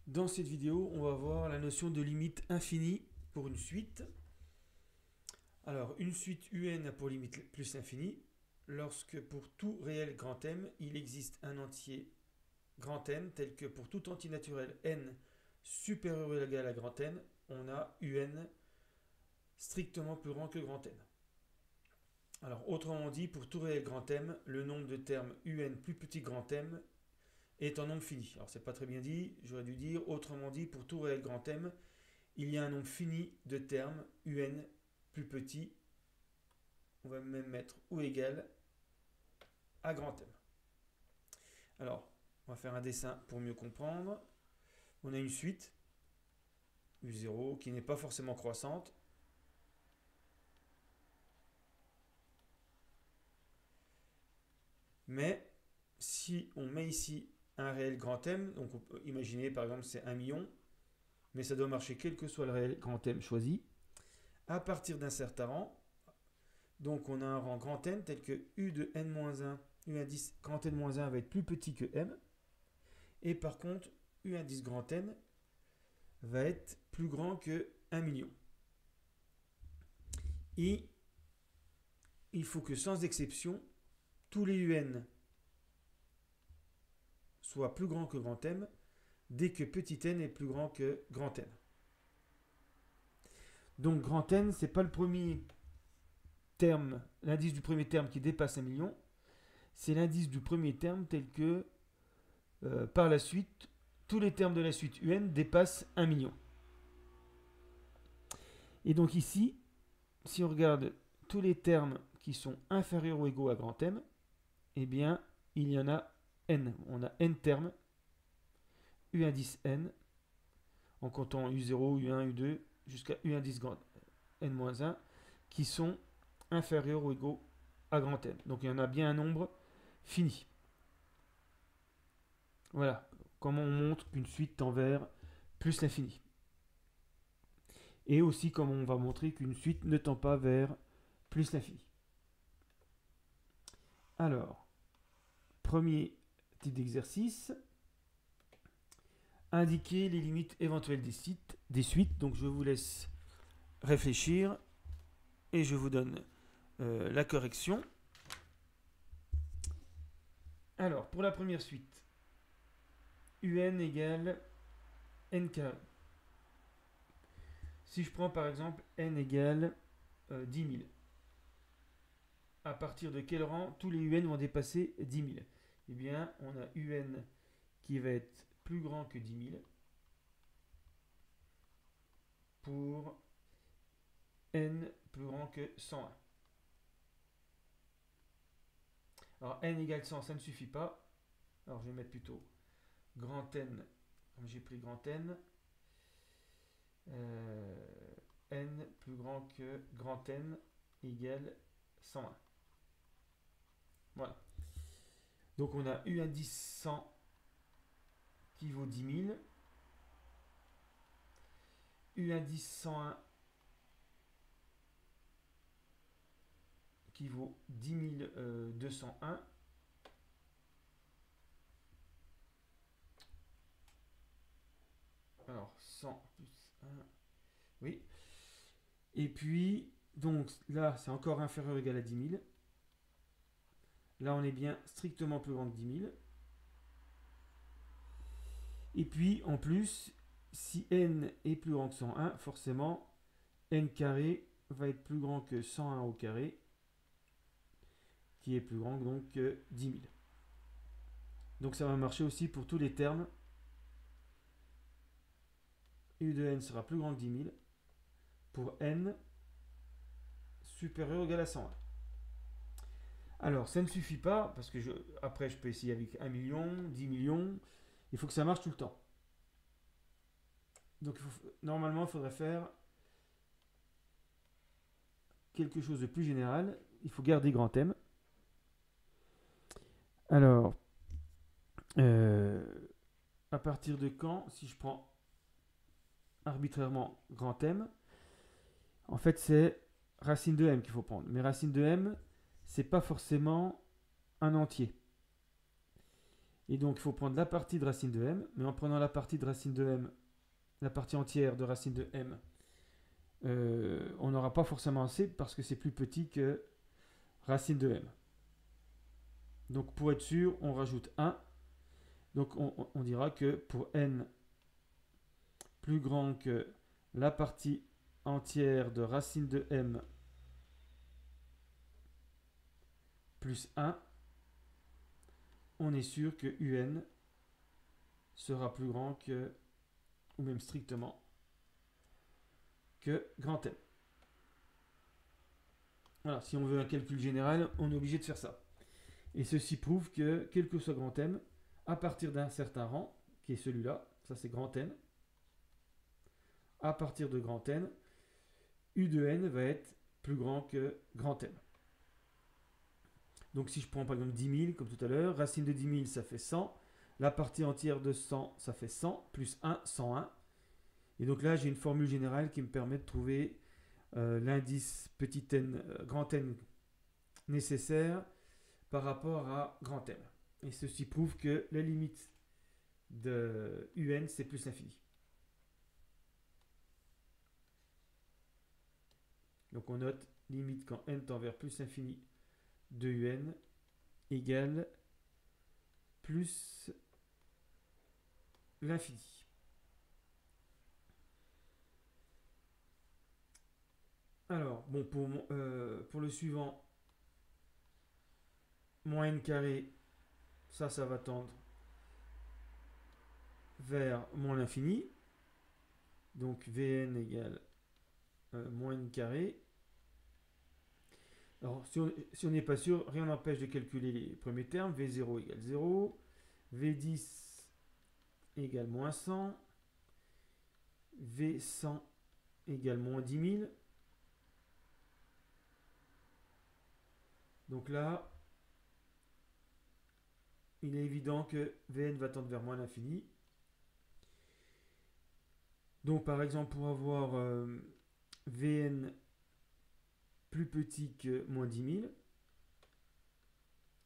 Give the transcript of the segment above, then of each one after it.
Dans cette vidéo, on va voir la notion de limite infinie pour une suite. Alors, une suite UN a pour limite plus l'infini lorsque pour tout réel grand M, il existe un entier grand N tel que pour tout entier naturel n supérieur ou égal à grand N, on a UN strictement plus grand que grand N. Alors, autrement dit, pour tout réel grand M, le nombre de termes UN plus petit que grand M est un nombre fini. Alors, c'est pas très bien dit, j'aurais dû dire, autrement dit, pour tout réel grand M, il y a un nombre fini de termes UN plus petit, on va même mettre ou égal à grand M. Alors, on va faire un dessin pour mieux comprendre. On a une suite U0 qui n'est pas forcément croissante. Mais si on met ici un réel grand M, donc on peut imaginer par exemple c'est 1 million, mais ça doit marcher quel que soit le réel grand M choisi, à partir d'un certain rang, donc on a un rang grand N tel que U de n-1, U indice grand N-1 va être plus petit que M, et par contre U indice grand N va être plus grand que 1 million. Et il faut que sans exception, tous les UN soient plus grands que grand M dès que petit n est plus grand que grand N. Donc grand N, c'est pas le premier terme, l'indice du premier terme qui dépasse 1 million, c'est l'indice du premier terme tel que par la suite, tous les termes de la suite UN dépassent 1 million. Et donc ici, si on regarde tous les termes qui sont inférieurs ou égaux à grand M, eh bien, il y en a n. On a n termes, U indice n, en comptant U0, U1, U2, jusqu'à U indice n-1, qui sont inférieurs ou égaux à grand N. Donc il y en a bien un nombre fini. Voilà comment on montre qu'une suite tend vers plus l'infini. Et aussi comment on va montrer qu'une suite ne tend pas vers plus l'infini. Alors, premier type d'exercice, indiquer les limites éventuelles des suites. Donc je vous laisse réfléchir et je vous donne la correction. Alors, pour la première suite, UN égale n carré. Si je prends par exemple n égale 10 000, à partir de quel rang tous les UN vont dépasser 10 000? Eh bien, on a UN qui va être plus grand que 10 000 pour n plus grand que 101. Alors n égale 100, ça ne suffit pas. Alors je vais mettre plutôt grand N, comme j'ai pris grand N, n plus grand que grand N égale 101. Voilà. Donc on a U indice 100 qui vaut 10 000, U indice 101 qui vaut 10 201, alors 100 plus 1, oui, et puis donc là c'est encore inférieur ou égal à 10 000, là on est bien strictement plus grand que 10 000, et puis en plus si n est plus grand que 101, forcément n carré va être plus grand que 101 au carré, qui est plus grand donc que 10 000. Donc ça va marcher aussi pour tous les termes. U de n sera plus grand que 10 000 pour n supérieur ou égal à 101. Alors ça ne suffit pas, parce que après je peux essayer avec 1 million, 10 millions, il faut que ça marche tout le temps. Donc normalement il faudrait faire quelque chose de plus général, il faut garder grand M. Alors, à partir de quand, si je prends arbitrairement grand M, en fait c'est racine de M qu'il faut prendre. Mais racine de M, c'est pas forcément un entier. Et donc, il faut prendre la partie de racine de m, mais en prenant la partie de racine de m, la partie entière de racine de m, on n'aura pas forcément assez parce que c'est plus petit que racine de m. Donc, pour être sûr, on rajoute 1. Donc, on dira que pour n plus grand que la partie entière de racine de m plus 1, on est sûr que un sera plus grand que, ou même strictement, que grand M. Voilà, si on veut un calcul général, on est obligé de faire ça. Et ceci prouve que, quel que soit grand M, à partir d'un certain rang, qui est celui-là, ça c'est grand N, à partir de grand N, U de N va être plus grand que grand M. Donc si je prends par exemple 10 000, comme tout à l'heure, racine de 10 000, ça fait 100. La partie entière de 100, ça fait 100, plus 1, 101. Et donc là, j'ai une formule générale qui me permet de trouver l'indice petit n, grand N nécessaire par rapport à grand M. Et ceci prouve que la limite de un, c'est plus l'infini. Donc on note limite quand n tend vers plus l'infini de un égale plus l'infini. Alors, bon, pour le suivant, moins n carré, ça va tendre vers moins l'infini. Donc Vn égale moins n carré. Alors, si on n'est pas sûr, rien n'empêche de calculer les premiers termes. V0 égale 0. V10 égale moins 100. V100 égale moins 10 000. Donc là, il est évident que Vn va tendre vers moins l'infini. Donc par exemple, pour avoir Vn plus petit que moins 10 000,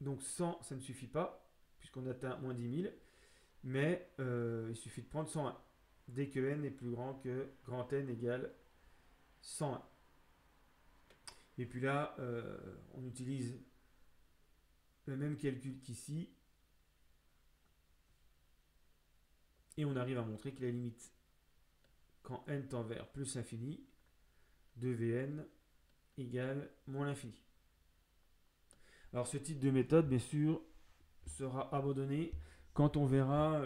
donc 100, ça ne suffit pas, puisqu'on atteint moins 10 000, mais il suffit de prendre 101, dès que n est plus grand que grand N égale 101. Et puis là, on utilise le même calcul qu'ici, et on arrive à montrer que la limite, quand n tend vers plus l'infini, de Vn égale moins l'infini. Alors ce type de méthode, bien sûr, sera abandonné quand on verra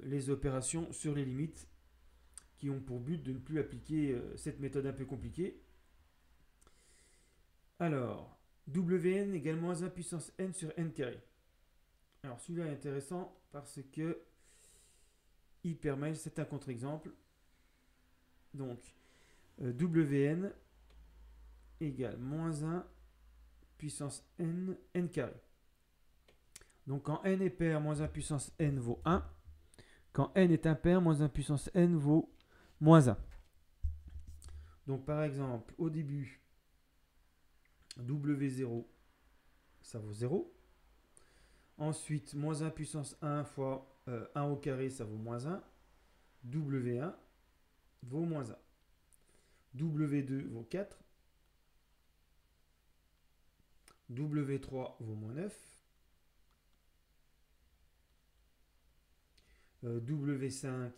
les opérations sur les limites qui ont pour but de ne plus appliquer cette méthode un peu compliquée. Alors, Wn égale moins 1 puissance n sur n carré. Alors celui-là est intéressant parce que il permet, c'est un contre-exemple. Donc, Wn égale moins 1 puissance n, n carré. Donc quand n est pair, moins 1 puissance n vaut 1. Quand n est impair, moins 1 puissance n vaut moins 1. Donc par exemple, au début, W0, ça vaut 0. Ensuite, moins 1 puissance 1 fois 1 au carré, ça vaut moins 1. W1 vaut moins 1. W2 vaut 4. W3 vaut moins 9. W5,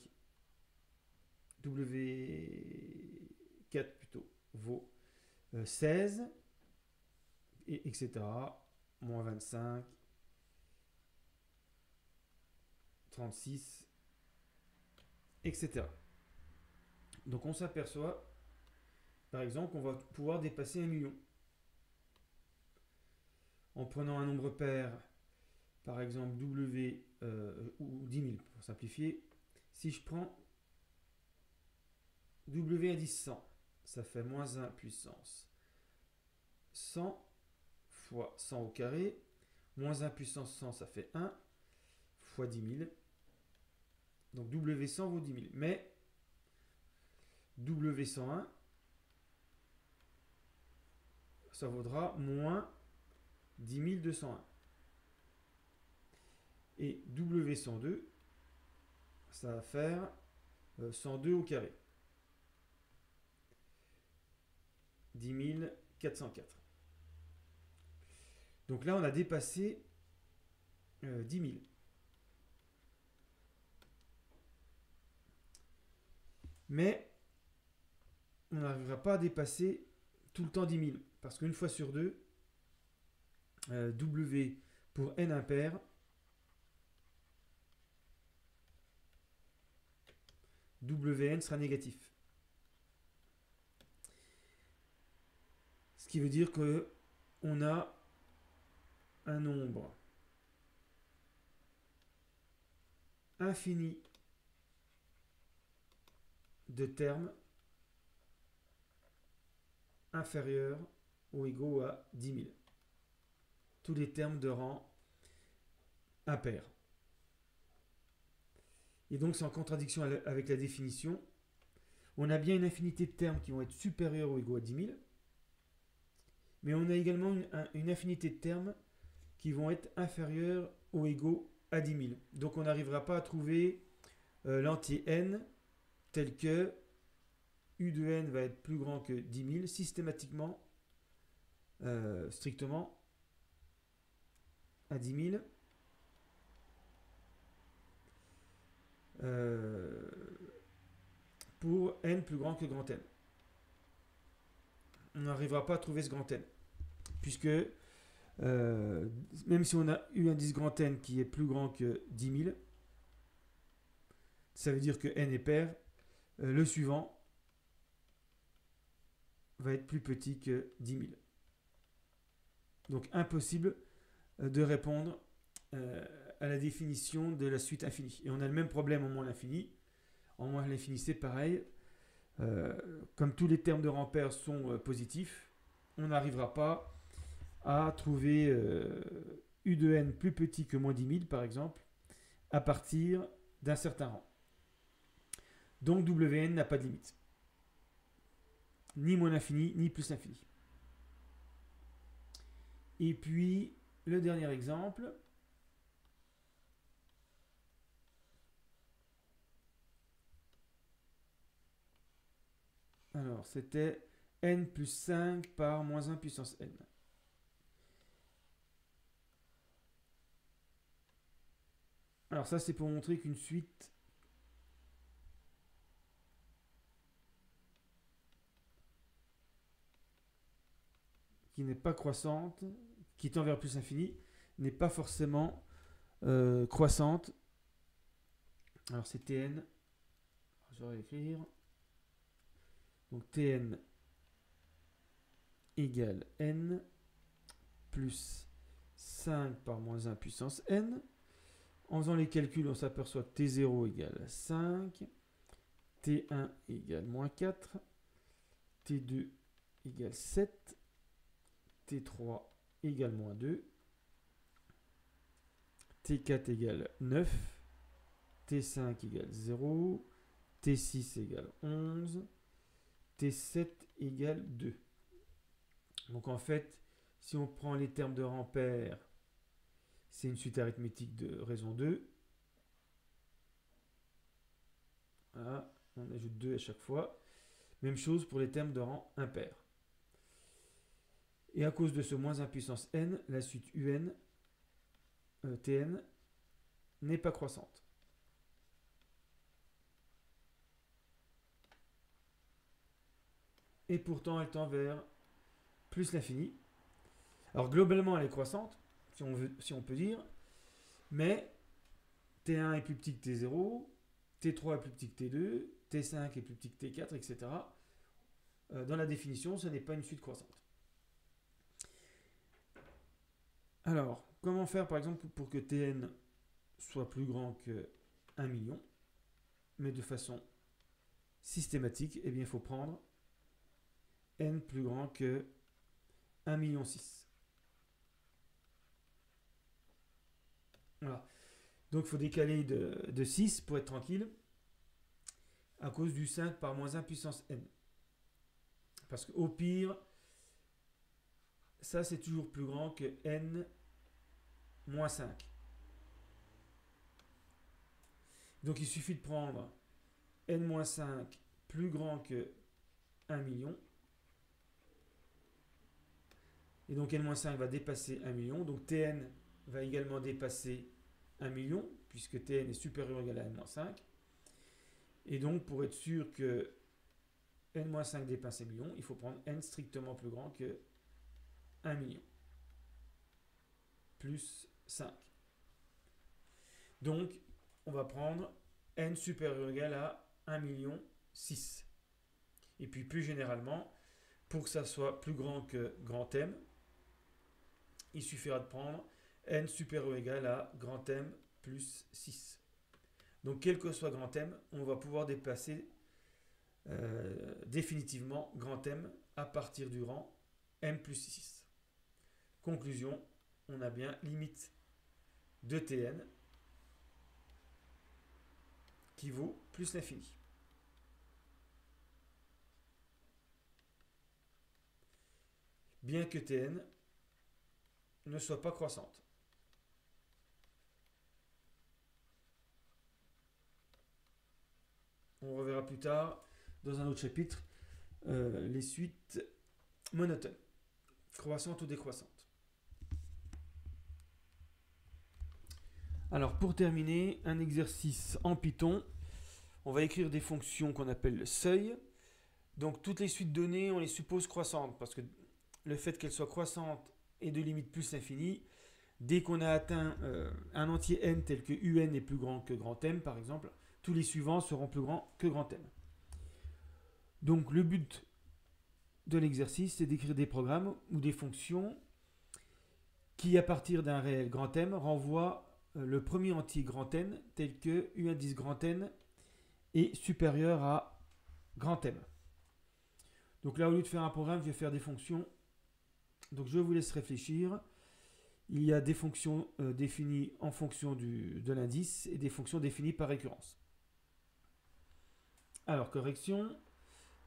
W4 plutôt, vaut 16, et etc. Moins 25, 36, etc. Donc on s'aperçoit, par exemple, qu'on va pouvoir dépasser 1 million. En prenant un nombre pair, par exemple W ou 10 000 pour simplifier, si je prends W à 10 100, ça fait moins 1 puissance 100 fois 100 au carré, moins 1 puissance 100, ça fait 1 fois 10 000. Donc W100 vaut 10 000. Mais W101, ça vaudra moins 10 201. Et W102, ça va faire 102 au carré. 10 404. Donc là, on a dépassé 10 000. Mais on n'arrivera pas à dépasser tout le temps 10 000. Parce qu'une fois sur deux, W pour n impair, Wn sera négatif. Ce qui veut dire que on a un nombre infini de termes inférieurs ou égaux à 10 000. Tous les termes de rang impair. Et donc c'est en contradiction avec la définition. On a bien une infinité de termes qui vont être supérieurs ou égaux à 10 000, mais on a également une infinité de termes qui vont être inférieurs ou égaux à 10 000. Donc on n'arrivera pas à trouver l'entier n tel que U de n va être plus grand que 10 000 systématiquement, strictement à 10 000. Pour n plus grand que grand n. On n'arrivera pas à trouver ce grand n. Puisque même si on a eu un indice grand n qui est plus grand que 10 000, ça veut dire que n est pair, le suivant va être plus petit que 10 000. Donc impossible de répondre à la définition de la suite infinie. Et on a le même problème en moins l'infini. En moins l'infini, c'est pareil. Comme tous les termes de rang pair sont positifs, on n'arrivera pas à trouver U de n plus petit que moins 10 000, par exemple, à partir d'un certain rang. Donc Wn n'a pas de limite. Ni moins l'infini, ni plus l'infini. Et puis, le dernier exemple. Alors, c'était n plus 5 par moins 1 puissance n. Alors ça, c'est pour montrer qu'une suite qui n'est pas croissante, qui tend vers plus infini, n'est pas forcément croissante. Alors c'est Tn, je vais écrire. Donc Tn égale n plus 5 par moins 1 puissance n. En faisant les calculs, on s'aperçoit que T0 égale 5, T1 égale moins 4, T2 égale 7, T3 égale moins 2, T4 égale 9, T5 égale 0, T6 égale 11, T7 égale 2. Donc en fait, si on prend les termes de rang pair, c'est une suite arithmétique de raison 2. Voilà, on ajoute 2 à chaque fois. Même chose pour les termes de rang impair. Et à cause de ce moins 1 puissance n, la suite un, Tn, n'est pas croissante. Et pourtant, elle tend vers plus l'infini. Alors globalement, elle est croissante, si on peut dire, mais T1 est plus petit que T0, T3 est plus petit que T2, T5 est plus petit que T4, etc. Dans la définition, ce n'est pas une suite croissante. Alors, comment faire par exemple pour que Tn soit plus grand que 1 million, mais de façon systématique? Eh bien, il faut prendre n plus grand que 1,6 million. Voilà. Donc il faut décaler de 6 pour être tranquille, à cause du 5 par moins 1 puissance n. Parce qu'au pire, ça c'est toujours plus grand que n moins 5. Donc il suffit de prendre n-5 plus grand que 1 million. Et donc n-5 va dépasser 1 million. Donc Tn va également dépasser 1 million, puisque Tn est supérieur ou égal à n-5. Et donc pour être sûr que n-5 dépasse 1 million, il faut prendre n strictement plus grand que 1 million. Plus 5. Donc on va prendre n supérieur ou égal à 1 million 6. Et puis plus généralement, pour que ça soit plus grand que grand M, il suffira de prendre n supérieur ou égal à grand M plus 6. Donc quel que soit grand M, on va pouvoir dépasser définitivement grand M à partir du rang m plus 6. Conclusion, on a bien limite de Tn qui vaut plus l'infini. Bien que Tn ne soit pas croissante. On reverra plus tard dans un autre chapitre les suites monotones, croissantes ou décroissantes. Alors pour terminer, un exercice en Python, on va écrire des fonctions qu'on appelle le seuil. Donc toutes les suites données, on les suppose croissantes, parce que le fait qu'elles soient croissantes et de limite plus l'infini, dès qu'on a atteint un entier n tel que un est plus grand que grand M, par exemple, tous les suivants seront plus grands que grand M. Donc le but de l'exercice, c'est d'écrire des programmes ou des fonctions qui, à partir d'un réel grand M, renvoient le premier entier grand N tel que u indice grand N est supérieur à grand M. Donc là, au lieu de faire un programme, je vais faire des fonctions. Donc je vous laisse réfléchir. Il y a des fonctions définies en fonction de l'indice et des fonctions définies par récurrence. Alors, correction.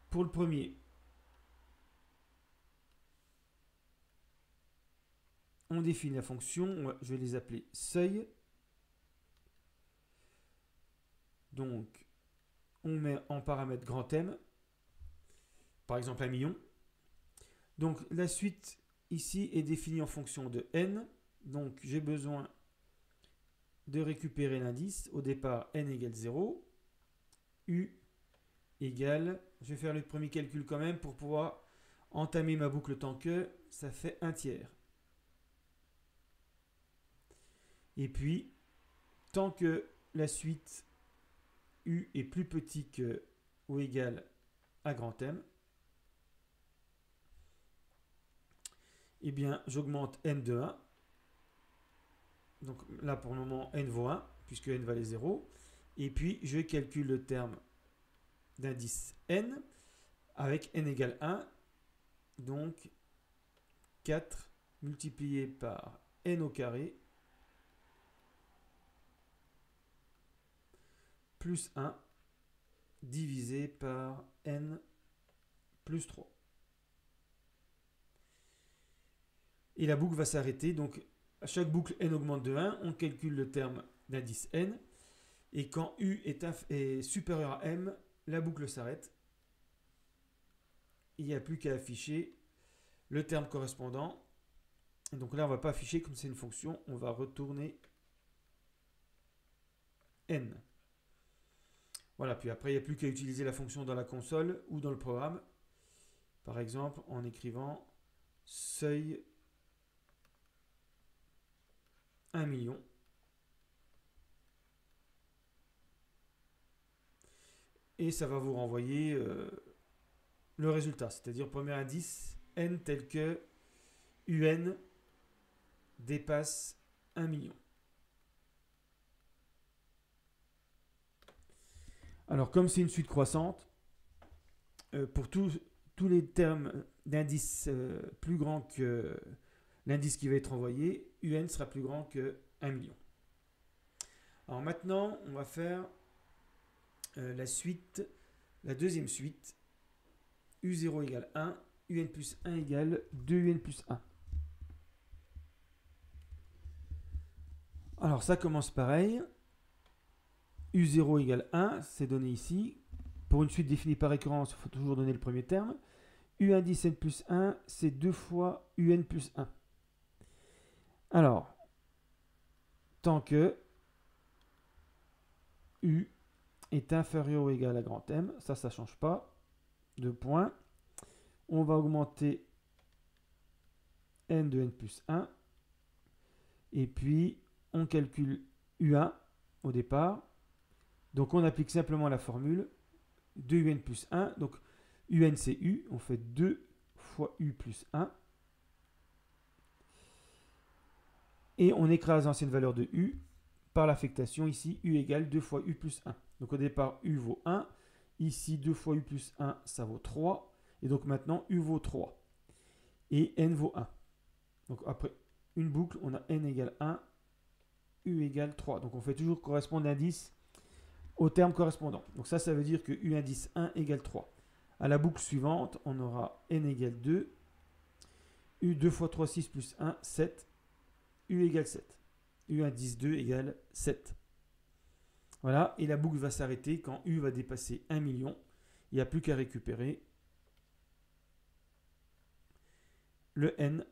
Pour le premier, on définit la fonction, je vais les appeler seuil. Donc, on met en paramètre grand M, par exemple 1 million. Donc, la suite ici est définie en fonction de n. Donc, j'ai besoin de récupérer l'indice. Au départ, n égale 0. U égale, je vais faire le premier calcul quand même pour pouvoir entamer ma boucle tant que ça fait 1/3. Et puis, tant que la suite U est plus petit que ou égal à grand M, eh bien, j'augmente n de 1. Donc là, pour le moment, n vaut 1, puisque n valait 0. Et puis, je calcule le terme d'indice n avec n égale 1. Donc, 4 multiplié par n au carré plus 1 divisé par n plus 3. Et la boucle va s'arrêter. Donc, à chaque boucle n augmente de 1, on calcule le terme d'indice n. Et quand u est supérieur à m, la boucle s'arrête. Il n'y a plus qu'à afficher le terme correspondant. Et donc là, on ne va pas afficher comme c'est une fonction. On va retourner n. Voilà, puis après, il n'y a plus qu'à utiliser la fonction dans la console ou dans le programme. Par exemple, en écrivant seuil 1 million. Et ça va vous renvoyer le résultat, c'est-à-dire premier indice, n tel que un dépasse 1 million. Alors, comme c'est une suite croissante, pour tous les termes d'indice plus grand que l'indice qui va être envoyé, un sera plus grand que 1 million. Alors maintenant, on va faire la suite, la deuxième suite, u0 égale 1, un plus 1 égale 2un plus 1. Alors ça commence pareil. U0 égale 1, c'est donné ici. Pour une suite définie par récurrence, il faut toujours donner le premier terme. U indice n plus 1, c'est 2 fois UN plus 1. Alors, tant que U est inférieur ou égal à grand M, ça ne change pas. 2 points. On va augmenter n de n plus 1. Et puis, on calcule U1 au départ. Donc, on applique simplement la formule 2UN plus 1. Donc, UN, c'est U. On fait 2 fois U plus 1. Et on écrase l'ancienne valeur de U par l'affectation ici. U égale 2 fois U plus 1. Donc, au départ, U vaut 1. Ici, 2 fois U plus 1, ça vaut 3. Et donc, maintenant, U vaut 3. Et N vaut 1. Donc, après une boucle, on a N égale 1. U égale 3. Donc, on fait toujours correspondre l'indice au terme correspondant. Donc ça veut dire que U indice 1 égale 3. À la boucle suivante, on aura N égale 2, U 2 fois 3, 6 plus 1, 7, U égale 7. U indice 2 égale 7. Voilà, et la boucle va s'arrêter quand U va dépasser 1 million. Il n'y a plus qu'à récupérer le N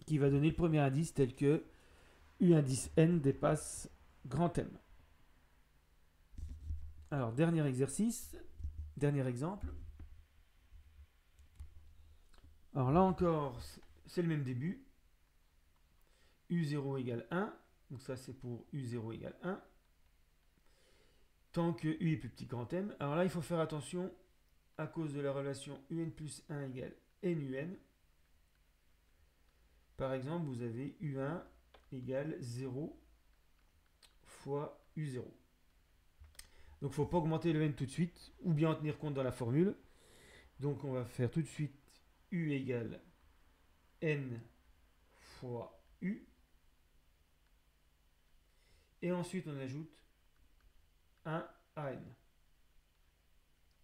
qui va donner le premier indice tel que U indice N dépasse grand M. Alors, dernier exercice, dernier exemple. Alors là encore, c'est le même début. U0 égale 1. Donc ça, c'est pour U0 égale 1. Tant que U est plus petit que grand M. Alors là, il faut faire attention à cause de la relation UN plus 1 égale NUN. Par exemple, vous avez U1 égale 0 fois U0. Donc il ne faut pas augmenter le N tout de suite, ou bien en tenir compte dans la formule. Donc on va faire tout de suite U égale N fois U. Et ensuite on ajoute 1 à N.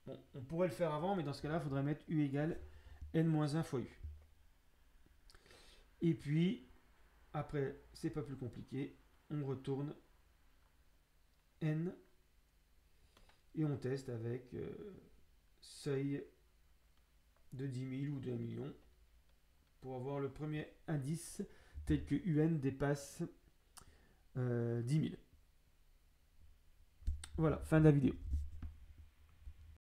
Bon, on pourrait le faire avant, mais dans ce cas-là, il faudrait mettre U égale N-1 fois U. Et puis, après, c'est pas plus compliqué, on retourne N et on teste avec seuil de 10 000 ou de 1 million pour avoir le premier indice tel que UN dépasse 10 000. Voilà, fin de la vidéo.